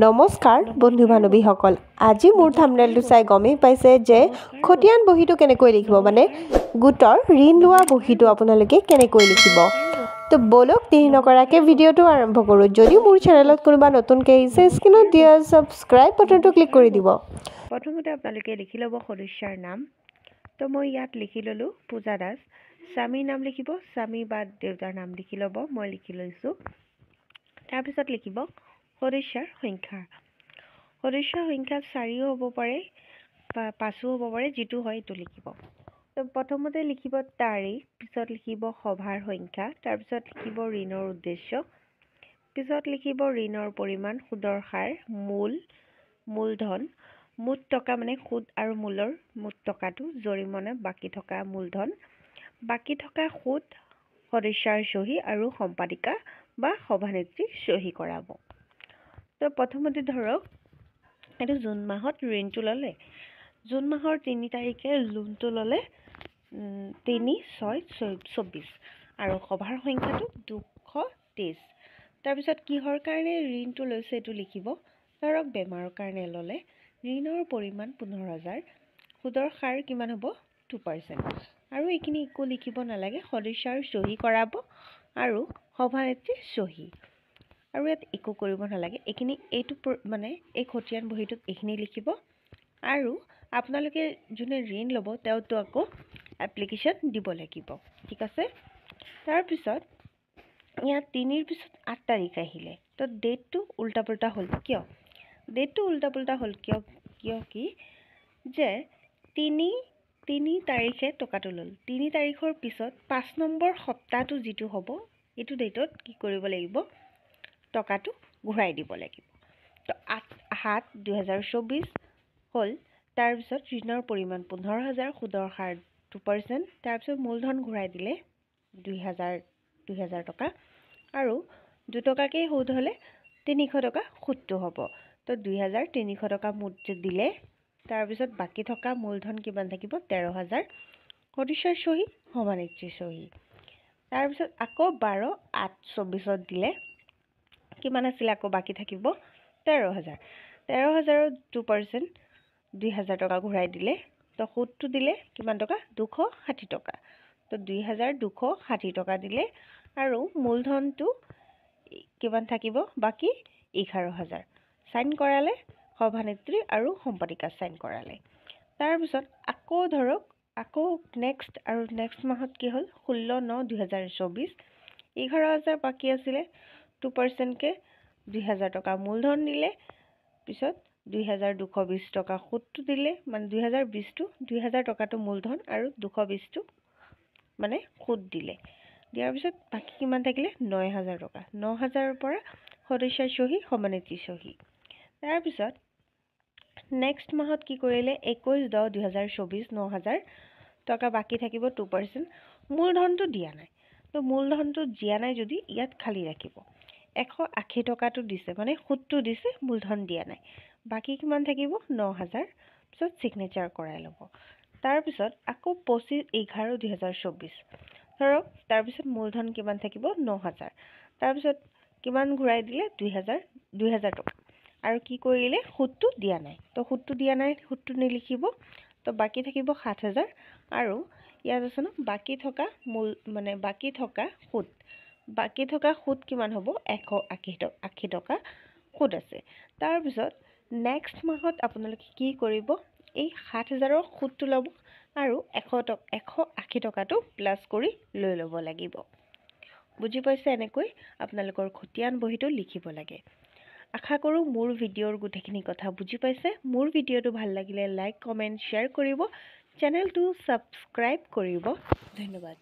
নমস্কাৰ বন্ধু বান্ধৱীসকল আজি মোৰ থাম্বনেইলটো চাই গমেই পাইছে যে খতিয়ান বহীটো কেনেকৈ লিখিব মানে গোটৰ ঋণ লোৱা বহীটো আপোনালোকে কেনেকৈ লিখিব তো বলক দেৰি নকৰাকৈ ভিডিঅ'টো আৰম্ভ কৰোঁ যদি মোৰ চেনেলত কোনোবা নতুনকৈ আহিছে স্ক্ৰীনত দিয়া সাবস্ক্ৰাইব বাটনটো ক্লিক কৰি দিব প্ৰথমতে আপোনালোকে লিখি ল'ব সদস্যাৰ নাম তো মই ইয়াত লিখি ল'লোঁ পূজা দাস স্বামীৰ নাম লিখিব স্বামী বা দেউতাৰ নাম লিখি ল'ব মই লিখি লৈছোঁ তাৰপিছত লিখিব সদস্যাৰ সংখ্যা 4ও হ'ব পাৰে বা 5ও হ'ব পাৰে যিটো হয় এইটো লিখিব তো প্ৰথমতে লিখিব তাৰিখ পিছত লিখিব সভাৰ সংখ্যা তাৰপিছত লিখিব ঋণৰ উদ্দেশ্য পিছত লিখিব ঋণৰ পৰিমাণ সুদৰ হাৰ মূলধন মুঠ টকা মানে সুদ আৰু মূলৰ মুঠ টকাটো জৰিমনা বাকী থকা মূলধন বাকী থকা সুদ সদস্যাৰ সহি আৰু সম্পাদিকা বা সভানেত্ৰী সহি কৰাব তো প্ৰথমতে ধৰক এইটো জুন মাহত ঋণটো ল'লে জুন মাহৰ 3 তাৰিখে লোনটো ল'লে 3/6/24 আৰু সভাৰ সংখ্যাটো 223 তাৰপিছত কিহৰ কাৰণে ঋণটো লৈছে এইটো লিখিব ধৰক বেমাৰৰ কাৰণে ল'লে ঋণৰ পৰিমাণ 15,000 সুদৰ হাৰ কিমান হ'ব 2% আৰু এইখিনি একো লিখিব নালাগে সদস্যাৰ সহি কৰাব আৰু সভানেত্ৰী সহি আৰু ইয়াত একো কৰিব নালাগে এইখিনি এইটো মানে এই খতিয়ান বহীটোত এইখিনি লিখিব আৰু আপোনালোকে যোনে ঋণ ল'ব তেওঁতো আকৌ এপ্লিকেশ্যন দিব লাগিব ঠিক আছে তাৰপিছত ইয়াত 3ৰ পিছত 8 তাৰিখ আহিলে তো ডেটটো উল্টা পুল্টা হ'ল কিয় ডেটটো উল্টা পুল্টা হ'ল কিয় কি যে 3 তাৰিখে টকাটো ল'ল 3 তাৰিখৰ পিছত 5 নম্বৰ সপ্তাহটো যিটো হ'ব এইটো ডেটত কি কৰিব লাগিব টকাটো ঘূৰাই দিব লাগিব তো 8/7/2024 হ'ল তাৰপিছত ঋণৰ পৰিমাণ 15,000 সুদৰ হাৰ 2% তাৰপিছত মূলধন ঘূৰাই দিলে 2,000 টকা আৰু 2 টকাকৈ সুদ হ'লে 300 টকা সুদটো হ'ব তো 2,300 টকা মুঠ দিলে তাৰপিছত বাকী থকা মূলধন কিমান থাকিব 13,000 সদস্যাৰ সহি সভানেত্ৰীৰ সহি তাৰপিছত আকৌ 12/8/24 দিলে কিমান আছিল আকৌ বাকী থাকিব 13,000 13,000ৰ 2% 2,000 টকা ঘূৰাই দিলে তো সুদটো দিলে কিমান টকা 260 টকা তো 2,260 টকা দিলে আৰু মূলধনটো কিমান থাকিব বাকী 11,000 সাইন কৰালে সভানেত্ৰী আৰু সম্পাদিকা সাইন কৰালে তাৰপিছত আকৌ ধৰক আকৌ নেক্সট মাহত কি হ'ল 16/9/2024 11,000 বাকী আছিলে 2%কে 2,000 টকা মূলধন দিলে পিছত 2,220 টকা সুদটো দিলে মানে 2020টো 2,000 টকাটো মূলধন আৰু 220টো মানে সুদ দিলে দিয়াৰ পিছত বাকী কিমান থাকিলে 9,000 টকা 9,000ৰ পৰা সদস্যাৰ সহি সভানেত্ৰী সহি তাৰপিছত নেক্সট মাহত কি কৰিলে 21/10/2024 9,000 টকা বাকী থাকিব 2% মূলধনটো দিয়া নাই তো মূলধনটো দিয়া নাই যদি ইয়াত খালী ৰাখিব 180 টকাটো দিছে মানে সুদটো দিছে মূলধন দিয়া নাই বাকী কিমান থাকিব 9,000 পিছত সিগনেচাৰ কৰাই ল'ব তাৰপিছত আকৌ 25/11/2024 ধৰক তাৰপিছত মূলধন কিমান থাকিব 9,000 তাৰপিছত কিমান ঘূৰাই দিলে 2,000 টকা আৰু কি কৰিলে সুদটো দিয়া নাই তো সুদটো দিয়া নাই সুদটো নিলিখিব তো বাকী থাকিব 7,000 আৰু ইয়াত আছে ন বাকী থকা সুদ কিমান হ'ব 180 টকা সুদ আছে তাৰপিছত নেক্সট মাহত আপোনালোকে কি কৰিব এই 7,000ৰ সুদটো ল'ব আৰু 180 টকাটো প্লাছ কৰি লৈ ল'ব লাগিব বুজি পাইছে এনেকৈ আপোনালোকৰ খতিয়ান বহীটো লিখিব লাগে আশা কৰোঁ মোৰ ভিডিঅ'ৰ গোটেইখিনি কথা বুজি পাইছে মোৰ ভিডিঅ'টো ভাল লাগিলে লাইক কমেণ্ট শ্বেয়াৰ কৰিব চেনেলটো ছাবস্ক্ৰাইব কৰিব ধন্যবাদ